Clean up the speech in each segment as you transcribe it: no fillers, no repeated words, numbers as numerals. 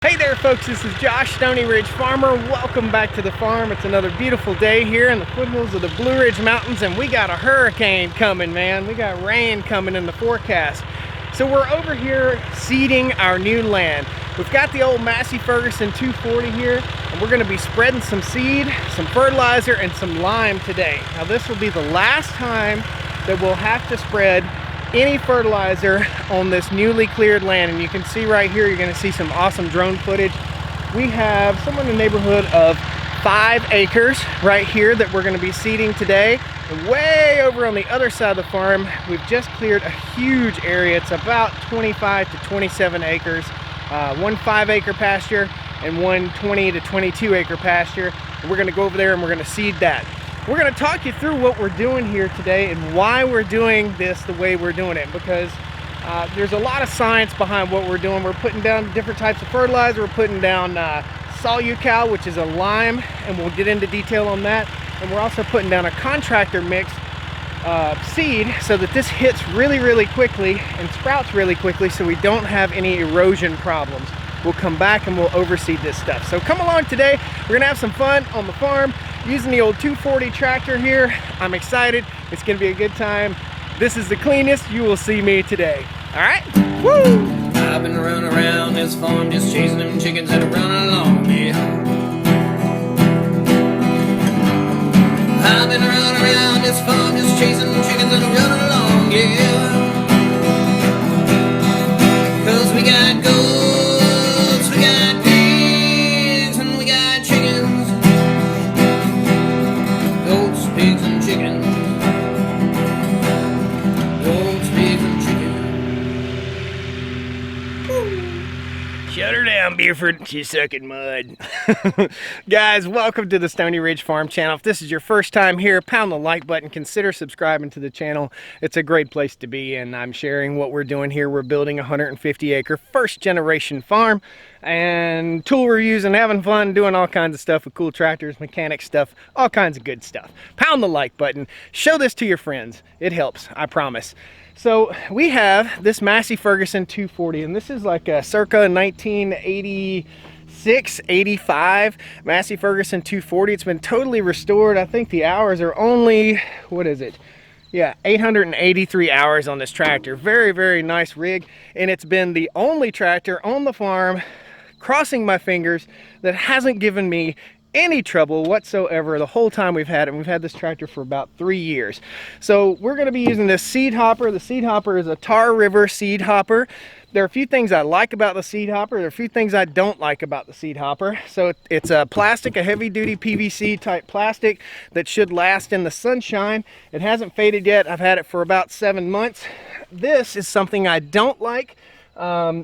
Hey there folks, this is Josh, Stoney Ridge Farmer. Welcome back to the farm. It's another beautiful day here in the foothills of the Blue Ridge Mountains, and we got a hurricane coming, man. We got rain coming in the forecast. So we're over here seeding our new land. We've got the old Massey Ferguson 240 here, and we're gonna be spreading some seed, some fertilizer, and some lime today. Now this will be the last time that we'll have to spread any fertilizer on this newly cleared land. And you can see right here, you're going to see some awesome drone footage. We have somewhere in the neighborhood of 5 acres right here that we're going to be seeding today. And way over on the other side of the farm, we've just cleared a huge area. It's about 25 to 27 acres, one 5-acre pasture and one 20 to 22 acre pasture. And we're going to go over there and we're going to seed that. We're going to talk you through what we're doing here today and why we're doing this the way we're doing it, because there's a lot of science behind what we're doing. We're putting down different types of fertilizer. We're putting down Solucal, which is a lime, and we'll get into detail on that. And we're also putting down a contractor mix seed so that this hits really quickly and sprouts really quickly, so we don't have any erosion problems. We'll come back and we'll overseed this stuff. So come along today. We're gonna have some fun on the farm using the old 240 tractor here. I'm excited. It's gonna be a good time. This is the cleanest you will see me today. All right? Woo! I've been running around this farm just chasing them chickens that are running along, yeah. I've been running around this farm just chasing them chickens that are running along, yeah. 'Cause we got goats, we got pigs, and we got chickens. Goats, pigs, and chickens. Goats, pigs, and chickens. Shut her down, Buford. She's sucking mud. Guys, welcome to the Stoney Ridge Farm channel. If this is your first time here, pound the like button. Consider subscribing to the channel. It's a great place to be, and I'm sharing what we're doing here. We're building a 150-acre first-generation farm, and tool we're using, having fun, doing all kinds of stuff with cool tractors, mechanic stuff, all kinds of good stuff. Pound the like button. Show this to your friends. It helps, I promise. So we have this Massey Ferguson 240, and this is like a circa 1986, 85 Massey Ferguson 240. It's been totally restored. I think the hours are only, what is it? Yeah, 883 hours on this tractor. Very nice rig, and it's been the only tractor on the farm, crossing my fingers, that hasn't given me any trouble whatsoever the whole time we've had it. We've had this tractor for about 3 years. So we're going to be using this seed hopper. The seed hopper is a Tar River seed hopper. There are a few things I like about the seed hopper. There are a few things I don't like about the seed hopper. So it's a plastic, a heavy duty PVC type plastic that should last in the sunshine. It hasn't faded yet. I've had it for about 7 months. This is something I don't like.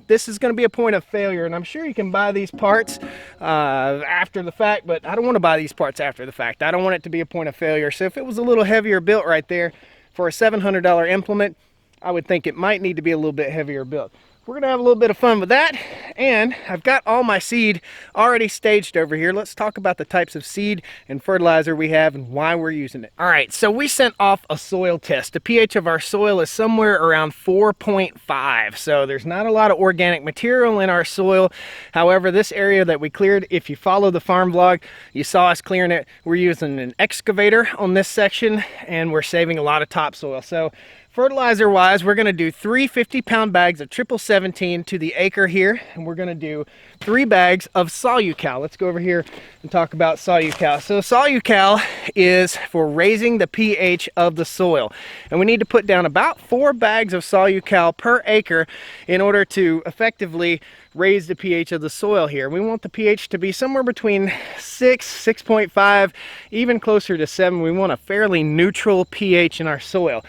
This is going to be a point of failure, and I'm sure you can buy these parts after the fact, but I don't want to buy these parts after the fact. I don't want it to be a point of failure. So if it was a little heavier built right there for a $700 implement, I would think it might need to be a little bit heavier built. We're gonna have a little bit of fun with that, and I've got all my seed already staged over here. Let's talk about the types of seed and fertilizer we have and why we're using it. All right, so we sent off a soil test. The pH of our soil is somewhere around 4.5, so there's not a lot of organic material in our soil. However, this area that we cleared, if you follow the farm vlog, you saw us clearing it. We're using an excavator on this section, and we're saving a lot of topsoil. So fertilizer wise, we're going to do 3 50-pound bags of 1717 to the acre here, and we're going to do 3 bags of Solucal. Let's go over here and talk about Solucal. So Solucal is for raising the pH of the soil, and we need to put down about 4 bags of Solucal per acre in order to effectively raise the pH of the soil here. We want the pH to be somewhere between 6, 6.5, even closer to 7. We want a fairly neutral pH in our soil.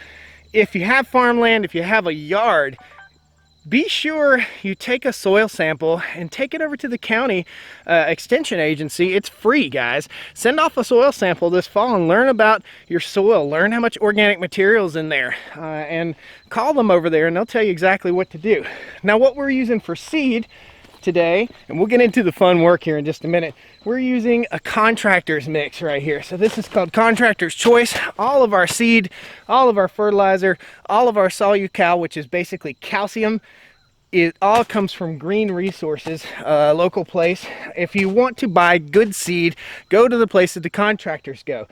If you have farmland, if you have a yard, be sure you take a soil sample and take it over to the county extension agency. It's free, guys. Send off a soil sample this fall and learn about your soil. Learn how much organic material's in there, and call them over there and they'll tell you exactly what to do. Now, what we're using for seed today, and we'll get into the fun work here in just a minute, we're using a contractor's mix right here. So this is called Contractor's Choice. All of our seed, all of our fertilizer, all of our Solucal, which is basically calcium, It all comes from Green Resources, a local place. If you want to buy good seed, go to the place that the contractors go.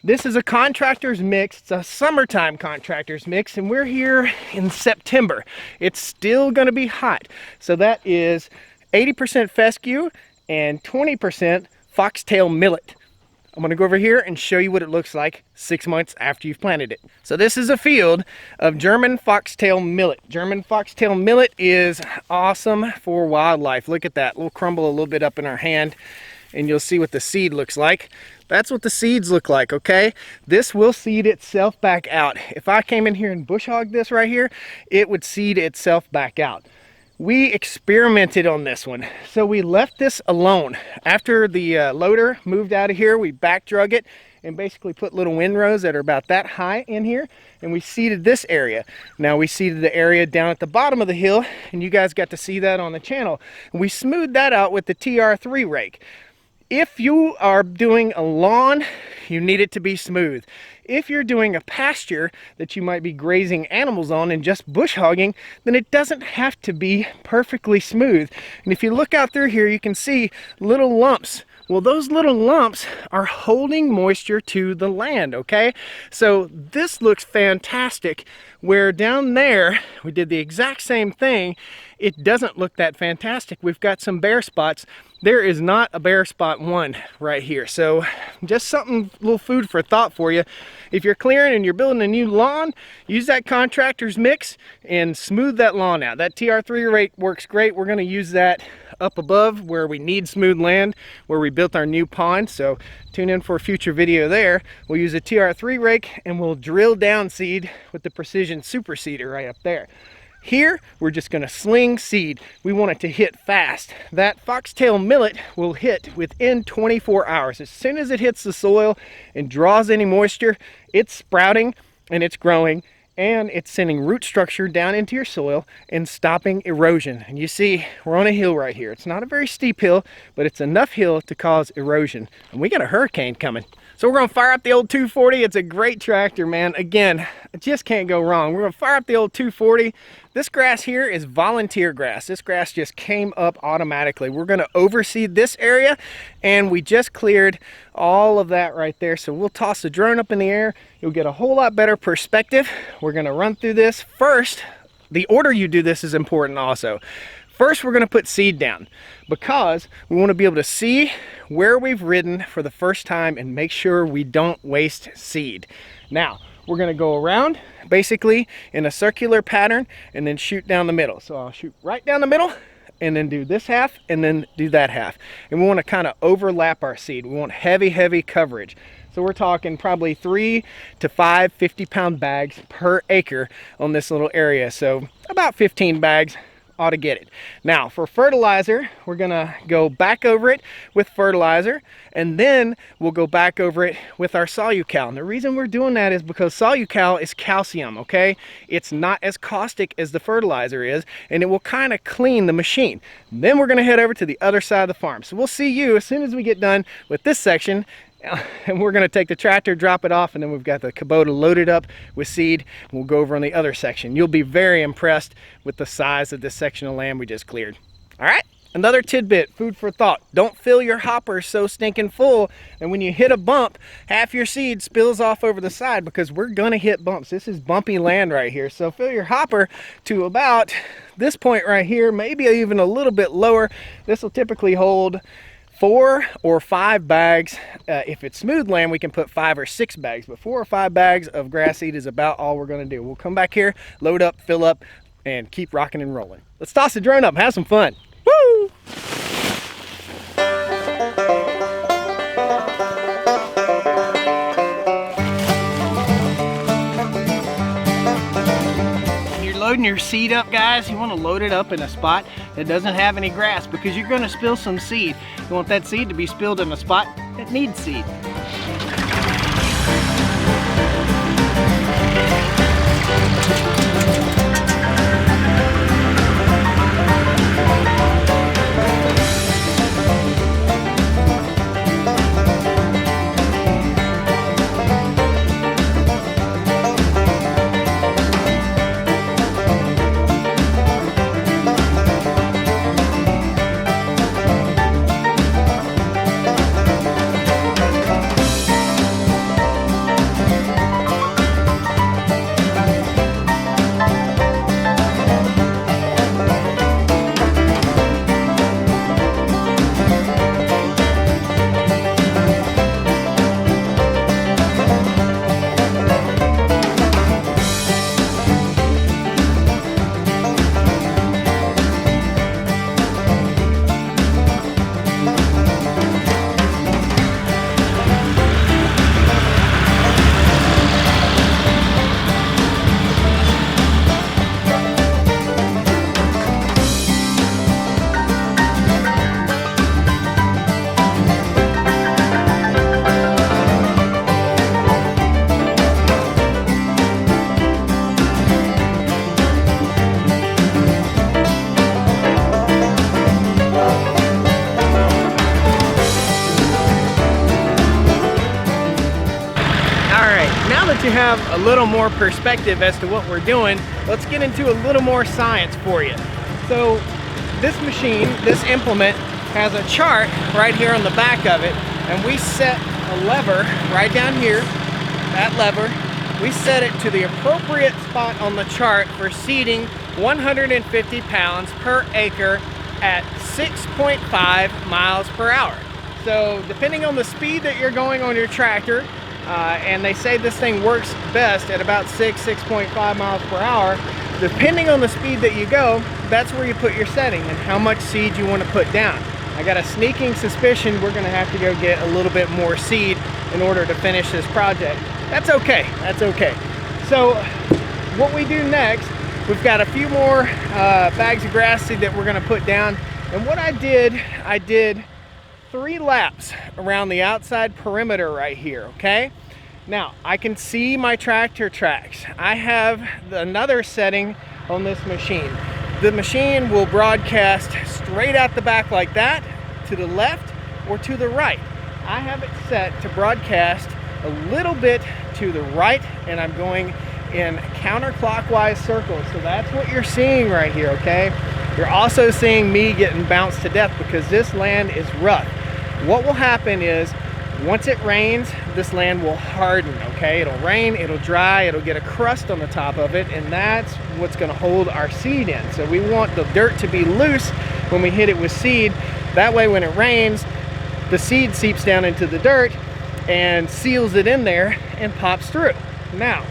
This is a contractor's mix. It's a summertime contractor's mix, and we're here in September. It's still going to be hot. So that is 80% fescue and 20% foxtail millet. I'm going to go over here and show you what it looks like 6 months after you've planted it. So this is a field of German foxtail millet. German foxtail millet is awesome for wildlife. Look at that. We'll crumble a little bit up in our hand and you'll see what the seed looks like. That's what the seeds look like, okay? This will seed itself back out. If I came in here and bush hogged this right here, it would seed itself back out. We experimented on this one, so we left this alone. After the loader moved out of here, we back drug it and basically put little windrows that are about that high in here, and we seeded this area. Now we seeded the area down at the bottom of the hill, and you guys got to see that on the channel. We smoothed that out with the TR3 rake. If you are doing a lawn, you need it to be smooth. If you're doing a pasture that you might be grazing animals on and just bush hogging, then it doesn't have to be perfectly smooth. And if you look out through here, you can see little lumps. Well, those little lumps are holding moisture to the land, okay? So this looks fantastic, where down there, we did the exact same thing. It doesn't look that fantastic. We've got some bare spots. There is not a bare spot one right here. So just something, little food for thought for you. If you're clearing and you're building a new lawn, use that contractor's mix and smooth that lawn out. That TR3 rake works great. We're gonna use that up above where we need smooth land, where we built our new pond. So tune in for a future video there. We'll use a TR3 rake and we'll drill down seed with the precision super seeder right up there. Here, we're just gonna sling seed. We want it to hit fast. That foxtail millet will hit within 24 hours. As soon as it hits the soil and draws any moisture, it's sprouting and it's growing, and it's sending root structure down into your soil and stopping erosion. And you see, we're on a hill right here. It's not a very steep hill, but it's enough hill to cause erosion. And we got a hurricane coming. So we're gonna fire up the old 240. It's a great tractor, man. Again, it just can't go wrong. We're gonna fire up the old 240. This grass here is volunteer grass. This grass just came up automatically. We're gonna overseed this area, and we just cleared all of that right there. So we'll toss the drone up in the air. You'll get a whole lot better perspective. We're gonna run through this. First, the order you do this is important also. First, we're gonna put seed down because we wanna be able to see where we've ridden for the first time and make sure we don't waste seed. Now, we're gonna go around basically in a circular pattern and then shoot down the middle. So I'll shoot right down the middle and then do this half and then do that half. And we wanna kind of overlap our seed. We want heavy, heavy coverage. So we're talking probably 3 to 5 50-pound bags per acre on this little area. So about 15 bags ought to get it. Now for fertilizer, we're gonna go back over it with fertilizer, and then we'll go back over it with our Solucal. And the reason we're doing that is because Solucal is calcium, okay? It's not as caustic as the fertilizer is, and it will kind of clean the machine. Then we're gonna head over to the other side of the farm. So we'll see you as soon as we get done with this section, and we're going to take the tractor, drop it off, and then we've got the Kubota loaded up with seed. We'll go over on the other section. You'll be very impressed with the size of this section of land we just cleared. All right, another tidbit, food for thought. Don't fill your hopper so stinking full, and when you hit a bump, half your seed spills off over the side, because we're going to hit bumps. This is bumpy land right here. So fill your hopper to about this point right here, maybe even a little bit lower. This will typically hold 4 or 5 bags. If it's smooth land, we can put 5 or 6 bags, but 4 or 5 bags of grass seed is about all we're gonna do. We'll come back here, load up, fill up, and keep rocking and rolling. Let's toss the drone up and have some fun. Woo! Loading your seed up, guys, you want to load it up in a spot that doesn't have any grass, because you're going to spill some seed. You want that seed to be spilled in a spot that needs seed. you have a little more perspective as to what we're doing, let's get into a little more science for you. So this machine, this implement, has a chart right here on the back of it, and we set a lever right down here, that lever. We set it to the appropriate spot on the chart for seeding 150 pounds per acre at 6.5 miles per hour. So depending on the speed that you're going on your tractor, and they say this thing works best at about 6.5 miles per hour, depending on the speed that you go, that's where you put your setting and how much seed you want to put down. I got a sneaking suspicion we're going to have to go get a little bit more seed in order to finish this project. That's okay, that's okay. So what we do next, we've got a few more bags of grass seed that we're going to put down. And what I did 3 laps around the outside perimeter right here, okay? Now, I can see my tractor tracks. I have another setting on this machine. The machine will broadcast straight out the back like that, to the left or to the right. I have it set to broadcast a little bit to the right, and I'm going in counterclockwise circles. So that's what you're seeing right here, okay? You're also seeing me getting bounced to death because this land is rough. What will happen is, once it rains, this land will harden, okay? It'll rain, it'll dry, it'll get a crust on the top of it, and that's what's gonna hold our seed in. So we want the dirt to be loose when we hit it with seed. That way when it rains, the seed seeps down into the dirt and seals it in there and pops through. Now,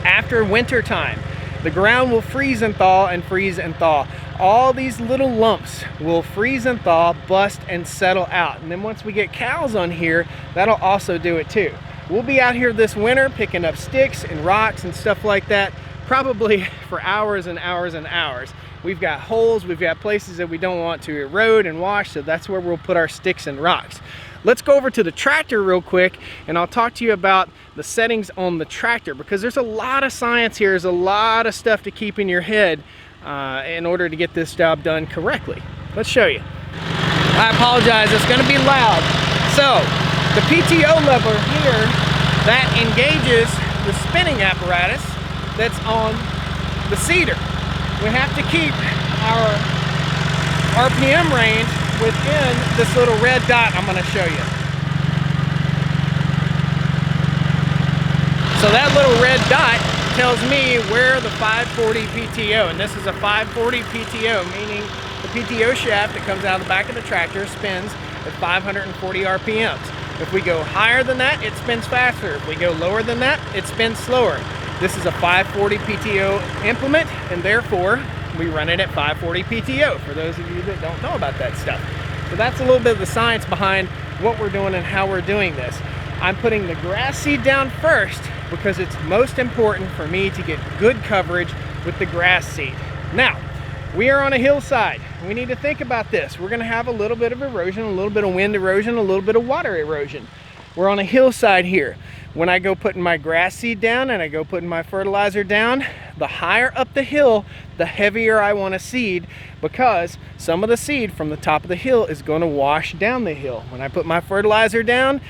after winter time, the ground will freeze and thaw and freeze and thaw. All these little lumps will freeze and thaw, bust, and settle out. And then once we get cows on here, that'll also do it too. We'll be out here this winter picking up sticks and rocks and stuff like that, probably for hours and hours and hours. We've got holes, we've got places that we don't want to erode and wash, so that's where we'll put our sticks and rocks. Let's go over to the tractor real quick, and I'll talk to you about the settings on the tractor, because there's a lot of science here. There's a lot of stuff to keep in your head in order to get this job done correctly. Let's show you. I apologize, it's going to be loud. So the PTO lever here, that engages the spinning apparatus that's on the seeder. We have to keep our RPM range within this little red dot I'm going to show you. So that little red dot tells me where the 540 PTO, and this is a 540 PTO, meaning the PTO shaft that comes out of the back of the tractor spins at 540 RPMs. If we go higher than that, it spins faster. If we go lower than that, it spins slower. This is a 540 PTO implement, and therefore we run it at 540 PTO, for those of you that don't know about that stuff. So that's a little bit of the science behind what we're doing and how we're doing this. I'm putting the grass seed down first because it's most important for me to get good coverage with the grass seed. Now, we are on a hillside. We need to think about this. We're gonna have a little bit of erosion, a little bit of wind erosion, a little bit of water erosion. We're on a hillside here. When I go putting my grass seed down and I go putting my fertilizer down, the higher up the hill, the heavier I want to seed, because some of the seed from the top of the hill is going to wash down the hill. When I put my fertilizer down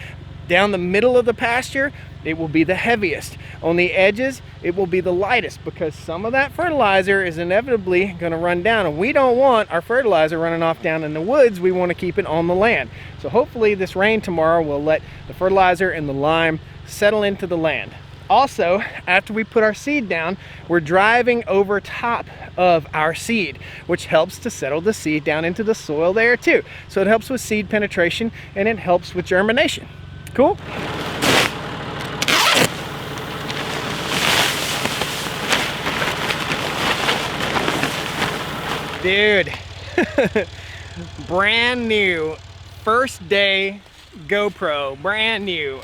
the middle of the pasture, it will be the heaviest. On the edges, it will be the lightest, because some of that fertilizer is inevitably going to run down, and we don't want our fertilizer running off down in the woods. We want to keep it on the land. So hopefully this rain tomorrow will let the fertilizer and the lime settle into the land. Also, after we put our seed down, we're driving over top of our seed, which helps to settle the seed down into the soil there too. So it helps with seed penetration and it helps with germination. Cool? Dude, brand new, first day GoPro, brand new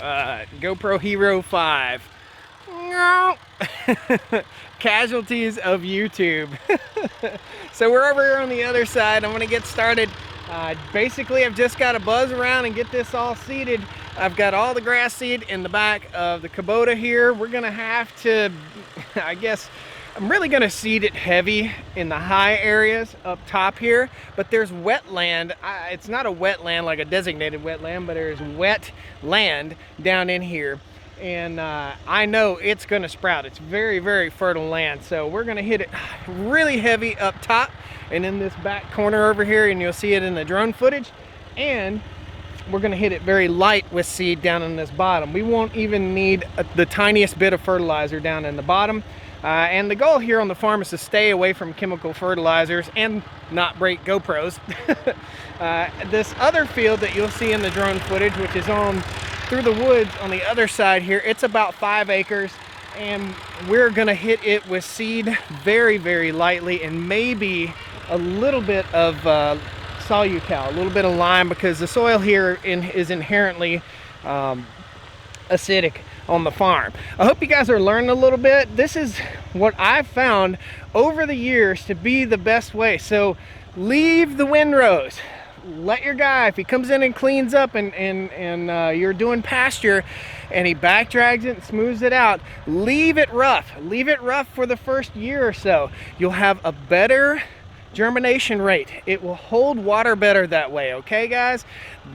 GoPro Hero 5. Casualties of YouTube. So we're over here on the other side. I'm gonna get started. Basically, I've just got to buzz around and get this all seeded. I've got all the grass seed in the back of the Kubota here. We're gonna have to, I guess, I'm really gonna seed it heavy in the high areas up top here, but there's wetland. It's not a wetland like a designated wetland, but there's wet land down in here. and I know it's gonna sprout. It's very, very fertile land. So we're gonna hit it really heavy up top and in this back corner over here, and you'll see it in the drone footage. And we're gonna hit it very light with seed down in this bottom. We won't even need the tiniest bit of fertilizer down in the bottom. And the goal here on the farm is to stay away from chemical fertilizers and not break GoPros. This other field that you'll see in the drone footage, which is on through the woods on the other side here, it's about 5 acres, and we're gonna hit it with seed very, very lightly, and maybe a little bit of solucal, a little bit of lime, because the soil here is inherently acidic on the farm. I hope you guys are learning a little bit. This is what I've found over the years to be the best way. So leave the windrows. Let your guy, if he comes in and cleans up and you're doing pasture and he back drags it and smooths it out, leave it rough. Leave it rough for the first year or so. You'll have a better germination rate. It will hold water better that way, okay guys?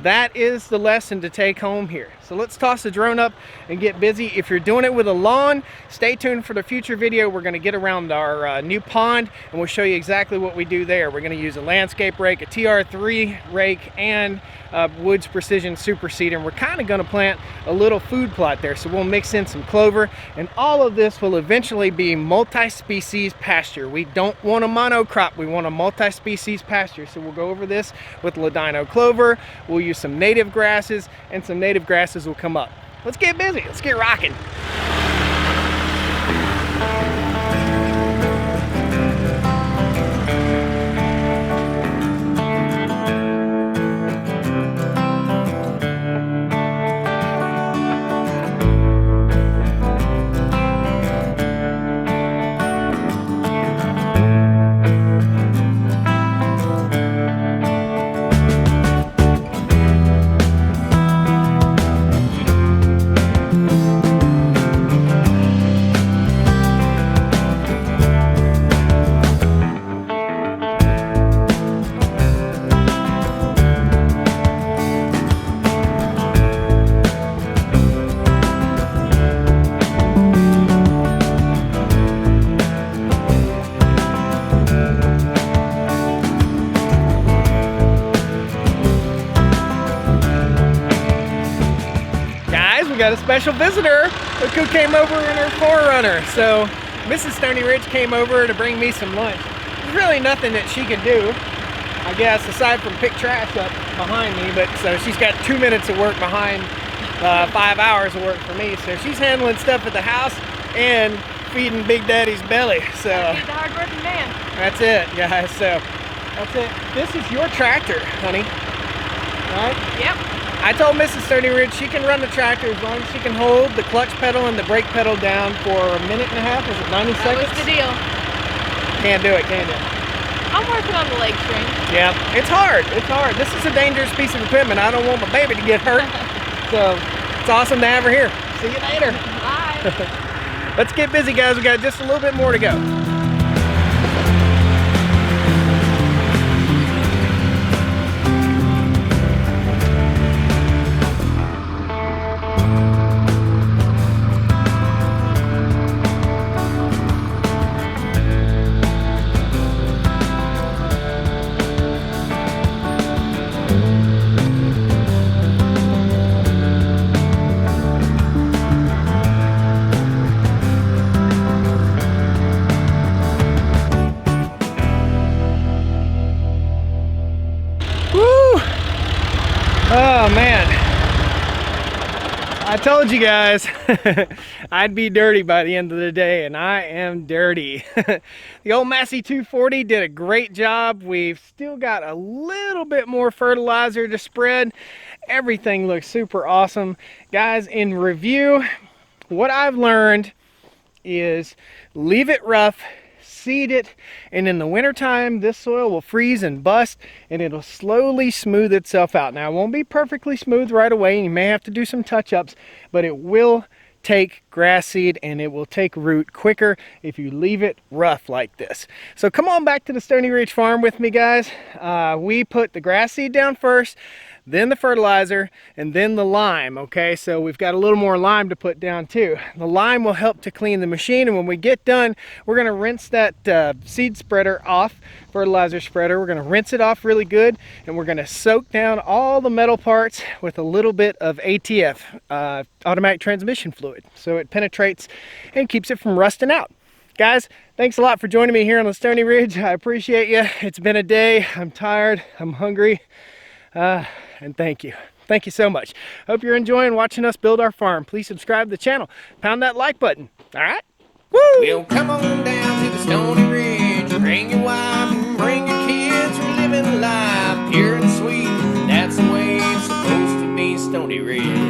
That is the lesson to take home here. So let's toss the drone up and get busy. If you're doing it with a lawn, stay tuned for the future video. We're going to get around our new pond and we'll show you exactly what we do there. We're going to use a landscape rake, a TR3 rake, and Woods Precision Super Seeder, and we're kind of going to plant a little food plot there. So we'll mix in some clover, and all of this will eventually be multi-species pasture. We don't want a monocrop, we want a multi-species pasture. So we'll go over this with ladino clover. We'll use some native grasses, and some native grasses will come up. Let's get busy, let's get rocking. Got a special visitor. Look who came over in her 4Runner. So Mrs. Stoney Ridge came over to bring me some lunch. There's really nothing that she can do, I guess, aside from pick trash up behind me. But so she's got 2 minutes of work behind 5 hours of work for me. So she's handling stuff at the house and feeding Big Daddy's belly. So he's a hard-working man. That's it, guys. So that's it. This is your tractor, honey. Right? Yep. I told Mrs. Stoney Ridge she can run the tractor as long as she can hold the clutch pedal and the brake pedal down for a minute and a half. Was it 90 seconds? That was the deal. Can't do it, can you? I'm working on the leg string. Yeah, it's hard. It's hard. This is a dangerous piece of equipment. I don't want my baby to get hurt. So it's awesome to have her here. See you later. Bye. Let's get busy, guys. We got just a little bit more to go. Oh man, I told you guys I'd be dirty by the end of the day, and I am dirty. The old Massey 240 did a great job. We've still got a little bit more fertilizer to spread. Everything looks super awesome. Guys, in review, what I've learned is leave it rough, seed it, and in the wintertime this soil will freeze and bust and it'll slowly smooth itself out. Now it won't be perfectly smooth right away, and you may have to do some touch-ups, but it will take grass seed and it will take root quicker if you leave it rough like this. So come on back to the Stoney Ridge farm with me, guys. We put the grass seed down first, then the fertilizer, and then the lime, okay? So we've got a little more lime to put down too. The lime will help to clean the machine, and when we get done, we're gonna rinse that seed spreader off, fertilizer spreader. We're gonna rinse it off really good, and we're gonna soak down all the metal parts with a little bit of ATF, automatic transmission fluid, so it penetrates and keeps it from rusting out. Guys, thanks a lot for joining me here on the Stoney Ridge. I appreciate you. It's been a day. I'm tired. I'm hungry. And thank you. Thank you so much. Hope you're enjoying watching us build our farm. Please subscribe to the channel. Pound that like button. All right? Woo! Well, come on down to the Stoney Ridge. Bring your wife and bring your kids. We're living life pure and sweet. That's the way it's supposed to be, Stoney Ridge.